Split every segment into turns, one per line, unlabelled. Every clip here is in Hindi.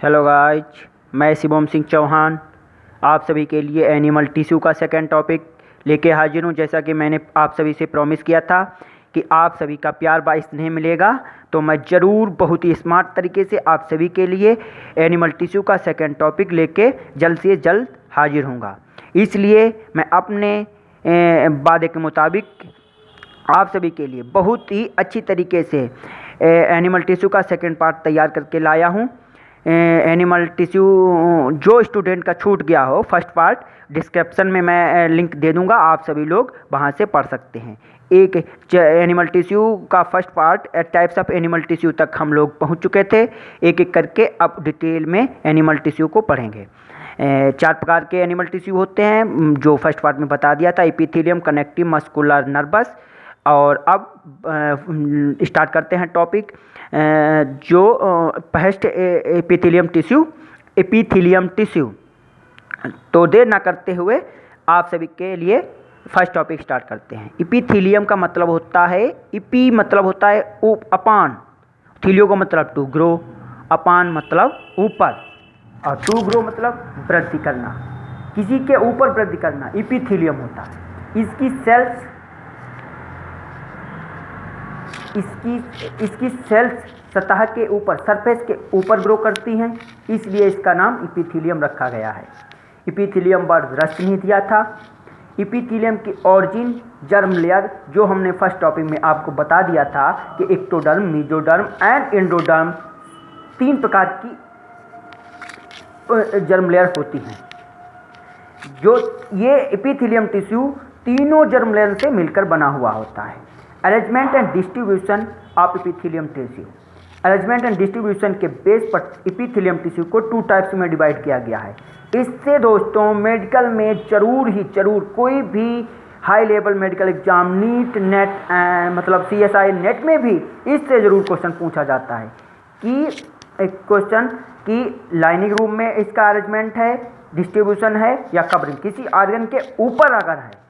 हेलो गाइज, मैं शिवम सिंह चौहान आप सभी के लिए एनिमल टिश्यू का सेकंड टॉपिक लेके हाजिर हूँ। जैसा कि मैंने आप सभी से प्रॉमिस किया था कि आप सभी का प्यार व स्नेह मिलेगा तो मैं ज़रूर बहुत ही स्मार्ट तरीके से आप सभी के लिए एनिमल टिश्यू का सेकंड टॉपिक लेके जल्द से जल्द हाजिर होऊंगा। इसलिए मैं अपने वादे के मुताबिक आप सभी के लिए बहुत ही अच्छी तरीके से एनिमल टिश्यू का सेकंड पार्ट तैयार करके लाया हूँ। एनिमल टिश्यू जो स्टूडेंट का छूट गया हो फर्स्ट पार्ट, डिस्क्रिप्शन में मैं लिंक दे दूंगा, आप सभी लोग वहां से पढ़ सकते हैं। एक एनिमल टिश्यू का first part types of animal tissue तक हम लोग पहुंच चुके थे। एक एक करके अब डिटेल में एनिमल टिश्यू को पढ़ेंगे। 4 प्रकार के एनिमल टिश्यू होते हैं जो फर्स्ट पार्ट में बता दिया था, एपिथेलियम, कनेक्टिव, मस्कुलर, नर्वस। और अब स्टार्ट करते हैं टॉपिक जो फर्स्ट एपिथेलियम टिश्यू। तो देर ना करते हुए आप सभी के लिए फर्स्ट टॉपिक स्टार्ट करते हैं। एपिथेलियम का मतलब होता है, इपी मतलब होता है अपान, थीलियो का मतलब टू ग्रो, अपान मतलब ऊपर, और टू ग्रो मतलब वृद्धि करना, किसी के ऊपर वृद्धि करना एपिथेलियम होता है। इसकी सेल्स सतह के ऊपर, सरफेस के ऊपर ग्रो करती हैं, इसलिए इसका नाम एपिथेलियम रखा गया है। एपिथेलियम वर्ड रस्ट नहीं दिया था। एपिथेलियम की ऑरिजिन जर्म लेयर, जो हमने फर्स्ट टॉपिक में आपको बता दिया था कि एक्टोडर्म, मेसोडर्म एंड एंडोडर्म 3 प्रकार की जर्म लेयर होती हैं। जो ये एपिथेलियम टिश्यू तीनों जर्म लेयर से मिलकर बना हुआ होता है। Arrangement and distribution of epithelium tissue, arrangement and distribution के बेस पर एपिथेलियम टिश्यू को 2 टाइप्स में डिवाइड किया गया है। इससे दोस्तों मेडिकल में जरूर कोई भी high level medical exam, NEET, net मतलब CSI नेट में भी इससे ज़रूर क्वेश्चन पूछा जाता है कि एक क्वेश्चन कि लाइनिंग रूम में इसका अरेंजमेंट है, डिस्ट्रीब्यूशन है या कवरिंग, किसी ऑर्गन के ऊपर अगर है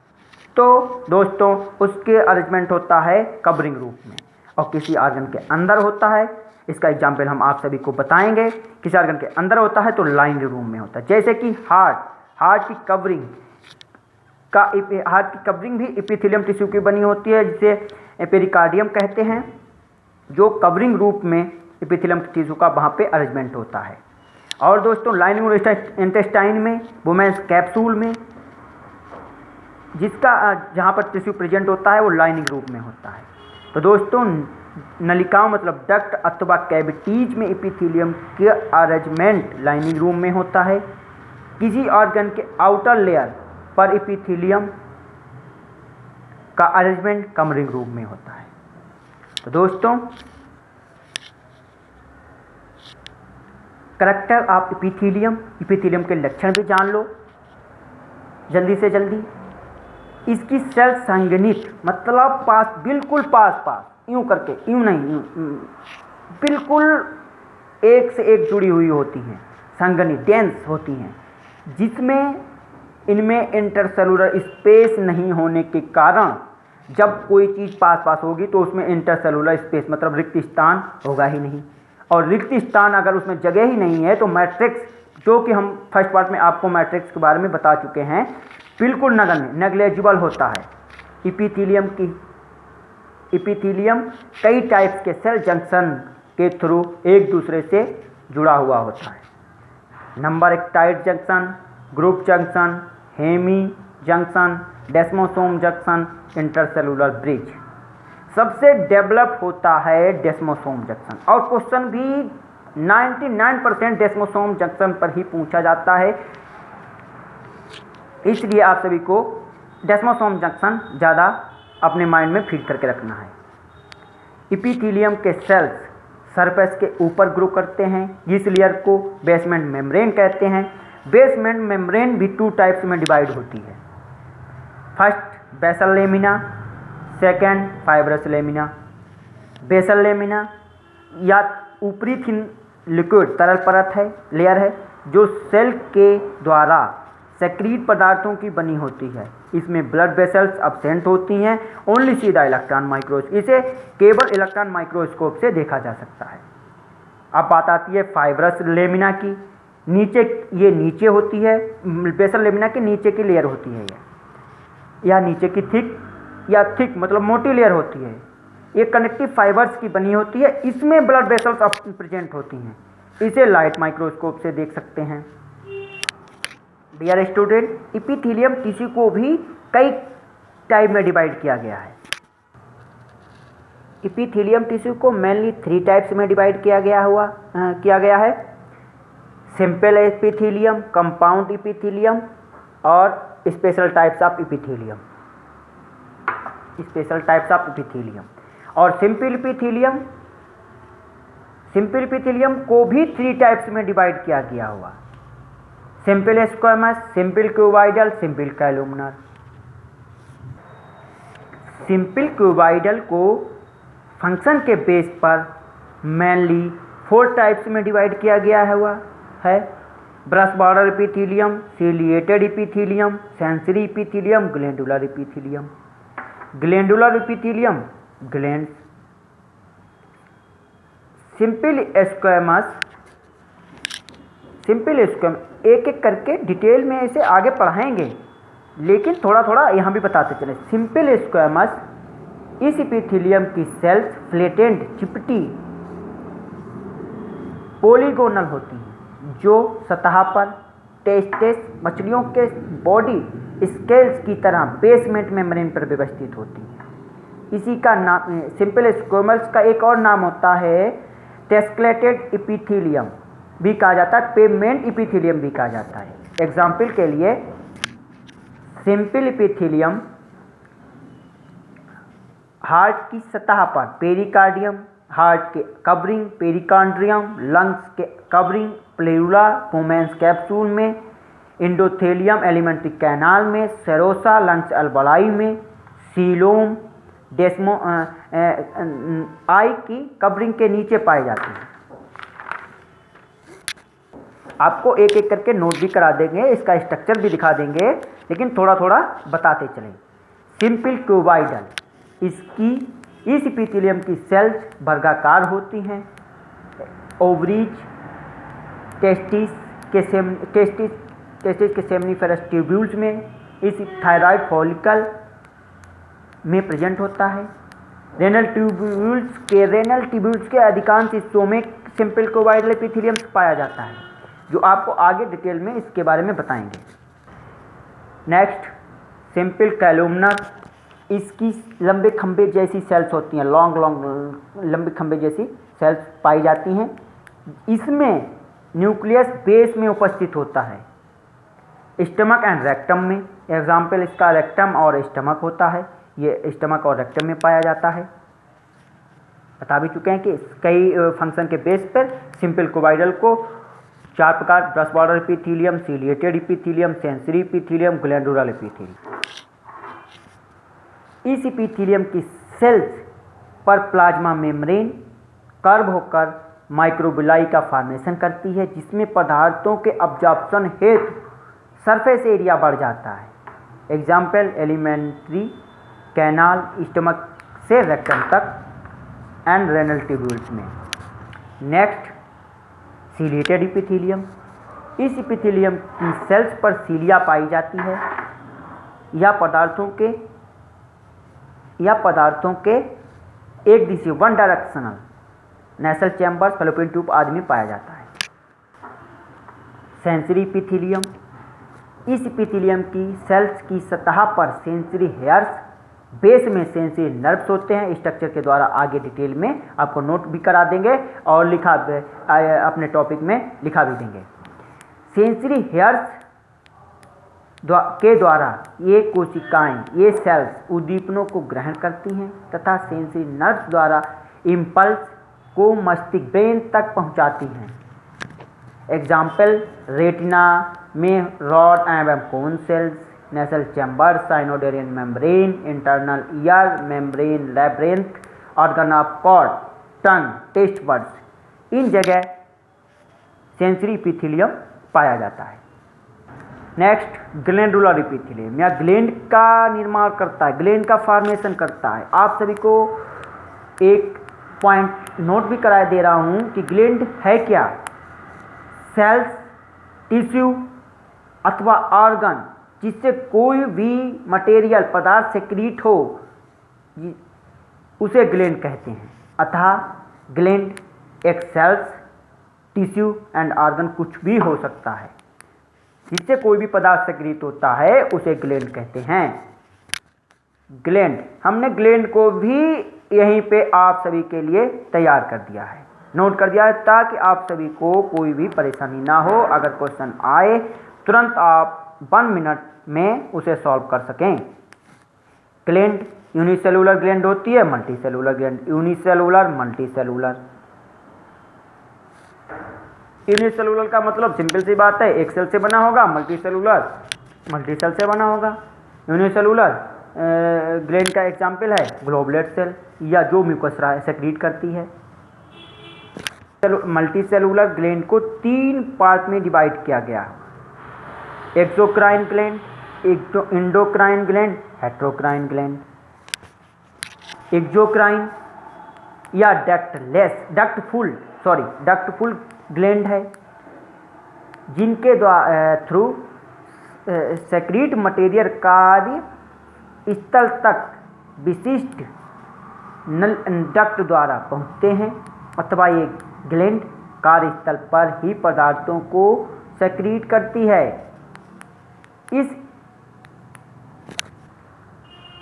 तो दोस्तों उसके अरेंजमेंट होता है कवरिंग रूप में, और किसी ऑर्गन के अंदर होता है, इसका एग्जाम्पल हम आप सभी को बताएंगे, किसी ऑर्गन के अंदर होता है तो लाइनिंग रूम में होता है। जैसे कि हार्ट की कवरिंग भी एपिथेलियम टिश्यू की बनी होती है, जिसे पेरिकार्डियम कहते हैं, जो कवरिंग रूप में एपिथेलियम टिश्यू का वहाँ पे अरेंजमेंट होता है। और दोस्तों लाइनिंग इंटेस्टाइन में, वुमेन्स कैप्सूल में, जिसका जहाँ पर टिश्यू प्रेजेंट होता है वो लाइनिंग रूप में होता है। तो दोस्तों नलिकाओं मतलब डक्ट अथवा कैविटीज में एपिथेलियम के अरेंजमेंट लाइनिंग रूम में होता है। किसी ऑर्गन के आउटर लेयर पर एपिथेलियम का अरेंजमेंट कवरिंग रूम में होता है। तो दोस्तों कैरेक्टर ऑफ एपिथेलियम के लक्षण भी जान लो जल्दी से जल्दी। इसकी सेल संगठित मतलब पास, बिल्कुल पास, यूं करके, यूं नहीं, बिल्कुल एक से एक जुड़ी हुई होती हैं, संगठित डेंस होती हैं, जिसमें इनमें इंटरसेलुलर स्पेस नहीं होने के कारण जब कोई चीज़ पास होगी तो उसमें इंटरसेलुलर स्पेस मतलब रिक्त स्थान होगा ही नहीं, और रिक्त स्थान अगर उसमें जगह ही नहीं है तो मैट्रिक्स, जो कि हम फर्स्ट पार्ट में आपको मैट्रिक्स के बारे में बता चुके हैं, बिल्कुल नेग्लेजिबल होता है। एपिथेलियम कई टाइप्स के सेल जंक्शन के थ्रू एक दूसरे से जुड़ा हुआ होता है। Number 1 tight junction, group junction, hemi junction, desmosome junction, intercellular bridge. सबसे डेवलप होता है डेस्मोसोम जंक्शन, और क्वेश्चन भी 99% डेस्मोसोम जंक्शन पर ही पूछा जाता है, इसलिए आप सभी को डेस्मोसोम जंक्शन ज़्यादा अपने माइंड में फीड करके रखना है। एपिथेलियम के सेल्स सरफेस के ऊपर ग्रो करते हैं, इस लेयर को बेसमेंट मेम्ब्रेन कहते हैं। बेसमेंट मेम्ब्रेन भी 2 टाइप्स में डिवाइड होती है। First basal lamina, second fibrous lamina. Basal lamina या ऊपरी थिन लिक्विड तरल परत है, लेयर है, जो सेल के द्वारा सेक्रीट पदार्थों की बनी होती है। इसमें ब्लड वेसल्स अब्सेंट होती हैं, ओनली सीधा इलेक्ट्रॉन माइक्रोस्कोप, इसे केवल इलेक्ट्रॉन माइक्रोस्कोप से देखा जा सकता है। अब बात आती है फाइब्रस लेमिना की। नीचे, ये नीचे होती है, बेसल लेमिना के नीचे की लेयर होती है या नीचे की थिक या थिक मतलब मोटी लेयर होती है। ये कनेक्टिव फाइबर्स की बनी होती है, इसमें ब्लड वेसल्स प्रेजेंट होती हैं। इसे लाइट माइक्रोस्कोप से देख सकते हैं। डियर स्टूडेंट, एपिथेलियम टिश्यू को भी कई टाइप में डिवाइड किया गया है। एपिथेलियम टिश्यू को मेनली 3 टाइप्स में डिवाइड किया गया है। सिंपल एपिथेलियम, कंपाउंड एपिथेलियम और स्पेशल टाइप्स ऑफ एपिथेलियम। और सिंपल एपिथेलियम को भी 3 टाइप्स में डिवाइड किया गया हुआ। Simple squamous, simple cuboidal, simple columnar. Simple cuboidal को फंक्शन के बेस पर मेनली 4 टाइप्स में डिवाइड किया गया हुआ है। Brush border epithelium, ciliated epithelium, sensory epithelium, glandular epithelium. Glandular epithelium glands. Simple squamous एक एक करके डिटेल में इसे आगे पढ़ाएंगे, लेकिन थोड़ा थोड़ा यहाँ भी बताते चले। सिंपल स्क्वेमस इस एपिथेलियम की सेल्स फ्लैटेंड, चिपटी, पोलीगोनल होती हैं, जो सतह पर टेस्टेस मछलियों के बॉडी स्केल्स की तरह बेसमेंट मेम्ब्रेन पर व्यवस्थित होती हैं। इसी का नाम, सिंपल स्क्वेमस का एक और नाम होता है टेस्क्लेटेड एपिथेलियम भी कहा जाता है, पेवमेंट एपिथेलियम भी कहा जाता है। एग्जाम्पल के लिए सिंपल एपिथेलियम हार्ट की सतह पर पेरिकार्डियम, हार्ट के कवरिंग पेरिकार्डियम, लंग्स के कवरिंग प्लेरुला पोमेंस कैप्सूल में, एंडोथेलियम एलिमेंट्री कैनाल में, सेरोसा लंग्स अल्बलाई में, सीलोम डेस्मो आई की कवरिंग के नीचे पाए जाते हैं। आपको एक एक करके नोट भी करा देंगे, इसका स्ट्रक्चर भी दिखा देंगे, लेकिन थोड़ा थोड़ा बताते चलें। सिंपल क्यूबॉइडल, इस एपिथेलियम की सेल्स वर्गाकार होती हैं। ओवरीज, टेस्टिस के सेमनीफेरस ट्यूब्यूल्स में, इस थायराइड फॉलिकल में प्रेजेंट होता है। रेनल ट्यूब्यूल्स के अधिकांश हिस्सों में सिंपल क्यूबॉइडल एपिथेलियम पाया जाता है, जो आपको आगे डिटेल में इसके बारे में बताएंगे। नेक्स्ट, सिंपल कॉलमनर, इसकी लंबे खंभे जैसी सेल्स होती हैं, लंबे खंभे जैसी सेल्स पाई जाती हैं। इसमें न्यूक्लियस बेस में उपस्थित होता है, स्टमक एंड रेक्टम में। एग्जाम्पल इसका रेक्टम और स्टमक होता है, ये स्टमक और रेक्टम में पाया जाता है। बता भी चुके हैं कि कई फंक्शन के बेस पर सिंपल क्यूबॉइडल को 4 प्रकार: brush border epithelium, ciliated epithelium, sensory epithelium, glandular epithelium. इस एपिथेलियम की सेल्स पर प्लाज्मा मेम्ब्रेन कर्व होकर माइक्रोबिलाई का फॉर्मेशन करती है, जिसमें पदार्थों के अब्जॉर्प्शन हेतु सरफेस एरिया बढ़ जाता है। एग्जाम्पल एलिमेंट्री कैनाल, स्टमक से रेक्टम तक एंड रेनल ट्यूब्यूल्स में। नेक्स्ट, सीलिएटेड एपिथेलियम, इस एपिथेलियम की सेल्स पर सीलिया पाई जाती है। यह पदार्थों के एक दिशा वन डायरेक्शनल नेसल चैम्बर्स, फैलोपियन ट्यूब आदि में पाया जाता है। सेंसरी एपिथेलियम, इस एपिथेलियम की सेल्स की सतह पर सेंसरी हेयर्स, बेस में सेंसरी नर्व्स होते हैं। स्ट्रक्चर के द्वारा आगे डिटेल में आपको नोट भी करा देंगे और अपने टॉपिक में लिखा भी देंगे। सेंसरी हेयर्स के द्वारा ये कोशिकाएं, ये सेल्स उद्दीपनों को ग्रहण करती हैं तथा सेंसरी नर्व्स द्वारा इम्पल्स को मस्तिष्क ब्रेन तक पहुंचाती हैं। एग्जाम्पल रेटिना में रॉड एवं cone cells, nasal chamber, Schneiderian membrane, internal ear membrane, labyrinth, organ of cord, tongue, taste buds, इन जगह सेंसरी एपिथेलियम पाया जाता है। नेक्स्ट, ग्लैंडुलर एपिथेलियम, या ग्लैंड का निर्माण करता है, ग्लैंड का फॉर्मेशन करता है। आप सभी को एक पॉइंट नोट भी करा दे रहा हूँ कि ग्लैंड है क्या, सेल्स, टिश्यू अथवा ऑर्गन जिससे कोई भी मटेरियल पदार्थ सेक्रीट हो उसे ग्लैंड कहते हैं। अतः ग्लैंड एक सेल्स, टिश्यू एंड ऑर्गन कुछ भी हो सकता है, जिससे कोई भी पदार्थ सेक्रीट होता है उसे ग्लैंड कहते हैं। ग्लैंड, हमने ग्लैंड को भी यहीं पे आप सभी के लिए तैयार कर दिया है, नोट कर दिया है, ताकि आप सभी को कोई भी परेशानी ना हो। अगर क्वेश्चन आए तुरंत आप 1 मिनट में उसे सॉल्व कर सकें। ग्लैंड यूनिसेलुलर ग्लैंड होती है, multi cellular gland, unicellular, multi cellular. Unicellular का मतलब सिंपल सी बात है, एक सेल से बना होगा, मल्टी सेलुलर मल्टी सेल से बना होगा। यूनिसेलुलर ग्लैंड का एग्जाम्पल है ग्लोबुलर सेल, या जो म्यूकस सेक्रीट करती है। मल्टी सेलुलर ग्लैंड को 3 पार्ट में डिवाइड किया गया, exocrine gland, endocrine gland, heterocrine gland. Exocrine या डक्टफुल ग्लैंड है, जिनके थ्रू सेक्रीट मटेरियल कार्य स्थल तक विशिष्ट डक्ट द्वारा पहुंचते हैं, अथवा ये ग्लैंड कार्यस्थल पर ही पदार्थों को सेक्रीट करती है। इस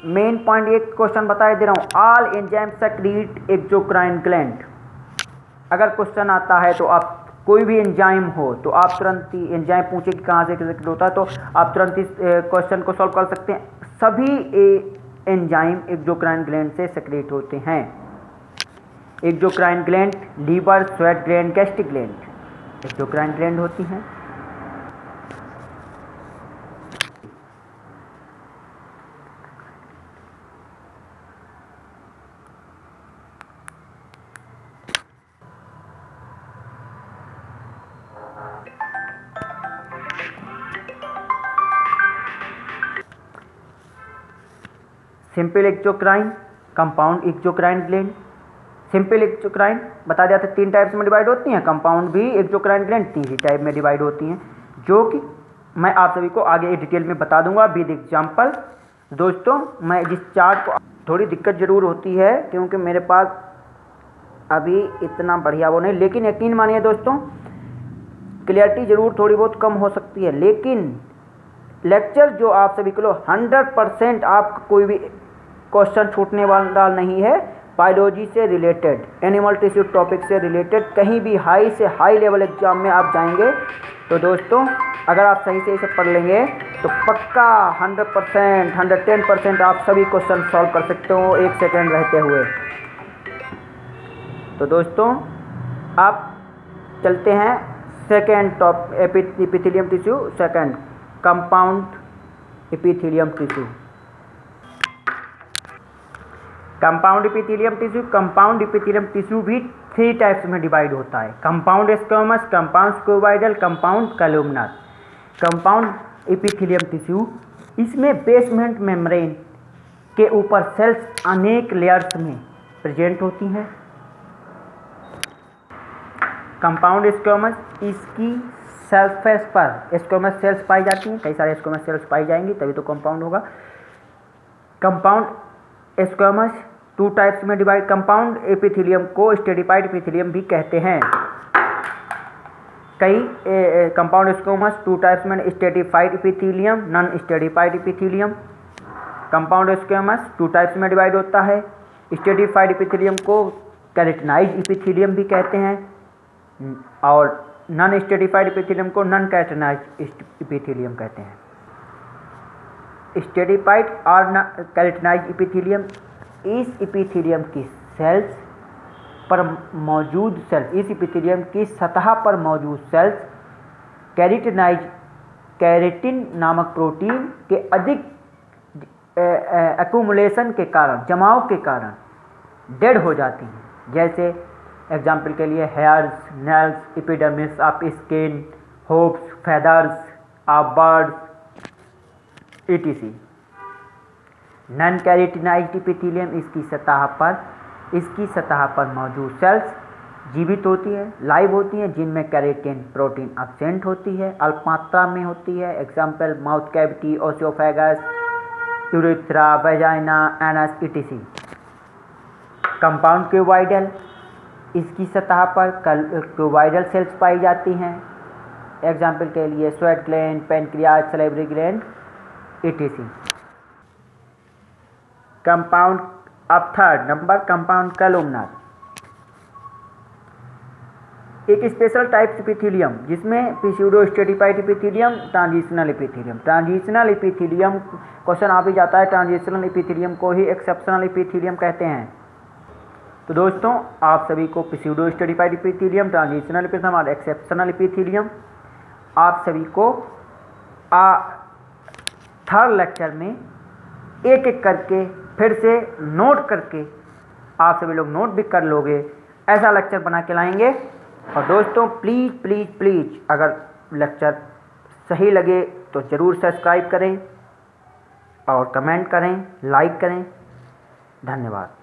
मेन पॉइंट एक क्वेश्चन बताए दे रहा हूं, all enzyme secrete exocrine gland. अगर क्वेश्चन आता है तो आप कोई भी एंजाइम हो तो आप तुरंत ही एंजाइम पूछे कि कहाँ से सेक्रीट होता है तो आप तुरंत इस क्वेश्चन को सॉल्व कर सकते हैं। सभी एंजाइम एक्सोक्राइन ग्लैंड से सेक्रेट होते हैं। Exocrine gland liver, sweat gland, gastric gland exocrine gland होती हैं। Simple exocrine, compound exocrine gland. Simple exocrine बता दिया था 3 टाइप्स में डिवाइड होती हैं, कंपाउंड भी एक्सोक्राइन ग्लैंड 3 ही टाइप में डिवाइड होती हैं, जो कि मैं आप सभी को आगे डिटेल में बता दूंगा विद एग्जांपल। दोस्तों, मैं जिस चार्ट को थोड़ी दिक्कत ज़रूर होती है क्योंकि मेरे पास अभी इतना बढ़िया वो नहीं, लेकिन यकीन मानिए दोस्तों क्लियरिटी ज़रूर थोड़ी बहुत कम हो सकती है, लेकिन लेक्चर जो आप सभी को 100% आपका कोई भी क्वेश्चन छूटने वाला नहीं है। बायोलॉजी से रिलेटेड, एनिमल टिश्यू टॉपिक से रिलेटेड कहीं भी हाई से हाई लेवल एग्जाम में आप जाएंगे तो दोस्तों अगर आप सही से इसे पढ़ लेंगे तो पक्का 100%, 110% आप सभी क्वेश्चन सॉल्व कर सकते हो 1 सेकेंड रहते हुए। तो दोस्तों आप चलते हैं second topic, epithelium tissue, second compound epithelium tissue. Compound epithelium tissue भी 3 टाइप्स में डिवाइड होता है, compound squamous, compound cuboidal, compound columnar. Compound epithelium tissue, इसमें बेसमेंट मेम्ब्रेन के ऊपर सेल्स अनेक लेयर्स में प्रेजेंट होती हैं। कंपाउंड स्क्वैमस, इसकी सरफेस पर स्क्वैमस सेल्स पाई जाती हैं, कई सारे स्क्वैमस सेल्स पाई जाएंगी तभी तो कंपाउंड होगा। कंपाउंड स्क्वैमस 2 टाइप्स में डिवाइड, कंपाउंड एपिथेलियम को स्टेरिफाइड एपिथेलियम भी कहते हैं। कई कंपाउंड स्क्वैमस 2 टाइप्स में, esterified epithelium, non esterified epithelium. Compound squamous 2 types में डिवाइड होता है, स्टेरिफाइड एपिथेलियम को केराटिनाइज्ड एपिथेलियम भी कहते हैं और नॉन स्टेरिफाइड एपिथेलियम को नॉन केराटिनाइज्ड एपिथेलियम कहते हैं। स्टेरिफाइड और केराटिनाइज्ड एपिथेलियम, इस एपिथेलियम की सेल्स पर मौजूद सेल्स, इस एपिथेलियम की सतह पर मौजूद सेल्स केराटिन नामक प्रोटीन के अधिक एक्यूमुलेशन के कारण, जमाव के कारण डेड हो जाती हैं। जैसे एग्जाम्पल के लिए hairs, nails, epidermis of skin, hoofs, feathers of birds etc। Non keratinized epithelium, इसकी सतह पर इसकी सतह पर मौजूद सेल्स जीवित होती है, लाइव होती हैं, जिनमें केराटिन प्रोटीन एब्सेंट होती है, अल्प मात्रा में होती है। Example mouth cavity, ओसियोफेगस, urethra, vagina, anus etc। Compound cuboidal, इसकी सतह पर क्यूबॉइडल सेल्स पाई जाती हैं। एग्जाम्पल के लिए sweat gland, pancreas, salivary gland etc। Compound अब थर्ड नंबर कंपाउंड कॉलमनर, एक स्पेशल टाइप एपिथेलियम जिसमें pseudostratified epithelium, transitional epithelium. Transitional epithelium question आ भी जाता है, ट्रांजिशनल एपिथेलियम को ही एक्सेप्शनल एपिथेलियम कहते हैं। तो दोस्तों आप सभी को पिस्यूडो स्ट्रेटिफाइड एपिथेलियम, ट्रांजिशनल एपिथेलियम और एक्सेप्शनल एपिथेलियम आप सभी को थर्ड लेक्चर में एक एक करके फिर से नोट करके आप सभी लोग नोट भी कर लोगे, ऐसा लेक्चर बना के लाएंगे। और दोस्तों प्लीज़ प्लीज़ प्लीज़ अगर लेक्चर सही लगे तो ज़रूर सब्सक्राइब करें और कमेंट करें, लाइक करें। धन्यवाद।